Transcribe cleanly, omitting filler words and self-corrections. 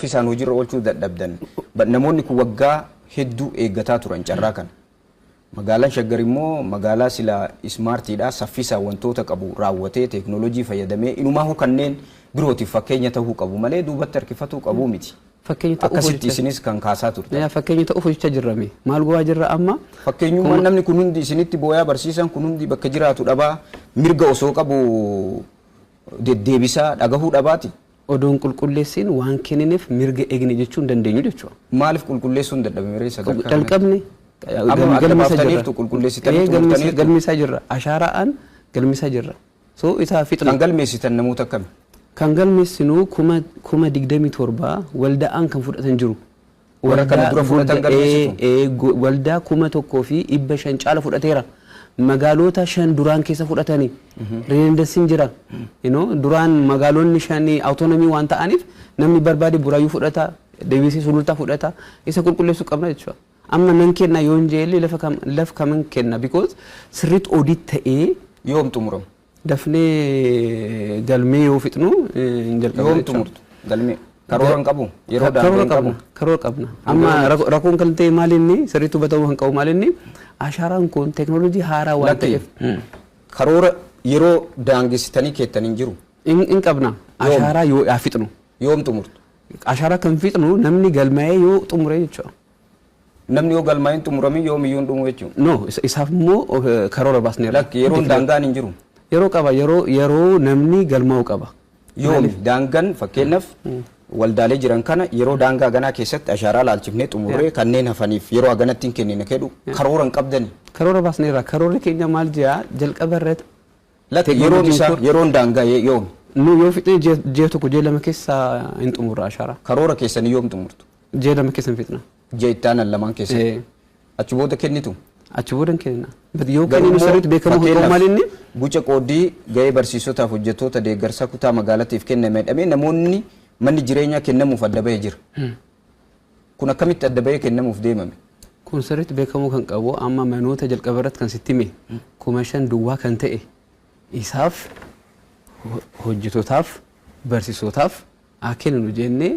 Fisaan hojii irra oolchuu dadhabdan namoonni kun waggaa hedduu eeggataa turan carraa kana. Magaalaan Shaggar immoo magaalaa sila ismaartiidha saffisa wantoota qabu raawwatee teeknooloojii fayyadamee inumaa kanneen birootiif fakkeenya ta'uu qabu malee duubatti harkifatuu qabu miti. Fakkeenya ta'uu akkasitti isinis kan kaasaa turte. Fakkeenya ta'uu hojjechaa jirrame maal go'aa jirra amma. Fakkeenyummaan namni kun hundi isinitti booyaa barsiisan kun hundi bakka jiraatu dhabaa mirga osoo qabu deddeebisaa dhagahuu dhabaati. Odoon qulqulleessiin waan kennineef mirga eegne jechuu hin dandeenyu jechuudha. Maaliif qulqulleessuun dadhabame sadarkaa jalqabni galmeessaa jirra ashaaraan galmeessaa jirra so isaa fixna kan galmeessitan namoota akkami kan galmeessinu kuma 27 waldaan kan fudhatan jiru warra kana dura fudhatan galmeessitu waldaa 1,500 caala fudhateera magaalota 5 duraan keessa fudhatanii reendensin jira duraan magaalonni 5 autonomii waan ta'aniif namni barbaade buraayyuu fudhata deebisee sulultaa fudhata isa qulqulleessuu qabna jechuudha. Amma nan kenna yoon jeelli laf kaman kenna because sirriitti audit ta'ee yoom xumuramu dafnee galmee yoo fixnu hin jalqabu yoom xumurtu galmee karoora qabu yeroo daandii qabu karoora qabna amma rakkoon kan ta'e maalinni sirriitti hubatamuu kan qabu maalinni ashaaraan kun teeknooloojii haaraa waan ta'eef karoora yeroo daangessitanii keettanii jiru in qabna ashaaraa yoo fixnu yoom xumurtu ashaaraa kan fixnu namni galmaa'ee yoo xumure jechuudha. Namni yoo galmaa'in xumuramii yoomiyyuu dhumu jechuudha. No isaaf immoo karoora baasneera. Lakki yeroo daangaan hin jiru. Yeroo qaba yeroo namni galmaa'u qaba. Yoomi daangaan fakkeenyaaf waldaalee jiran kana yeroo daangaa ganaa keessatti ashaaraa laalchifnee xumurree kanneen hafaniif yeroo haganatti hin kennine kedhu karoora hin qabdani. Karoora baasneera karoorri keenya maal jedhaa jalqaba irratti. Lakki yeroon isaa yeroon daangaa yoomi. Nu yoo fixee ji'a tokko ji'a lama keessa hin xumurra ashaaraa. Karoora keessanii yoom xumurtu? Ji'a lama keessa hin fixna. Jeettaan lamaan keessatti achi booda kennitu achi booda kenna yoo kenninu sirriitti beekamu ta'uu malinni guca qoodii ga'ee barsiisotaaf hojjettoota deeggarsa kutaa magaalaatiif kenname dhamee namoonni manni jireenyaa kennamuuf adda bahee jira kun akkamitti adda bahee kennamuuf deemame kun sirriitti beekamuu kan qabu amma manoota jalqaba irratti kan sitti hime 5,000 duwwaa kan ta'e isaaf hojjettootaaf barsiisotaaf haa kenninu jennee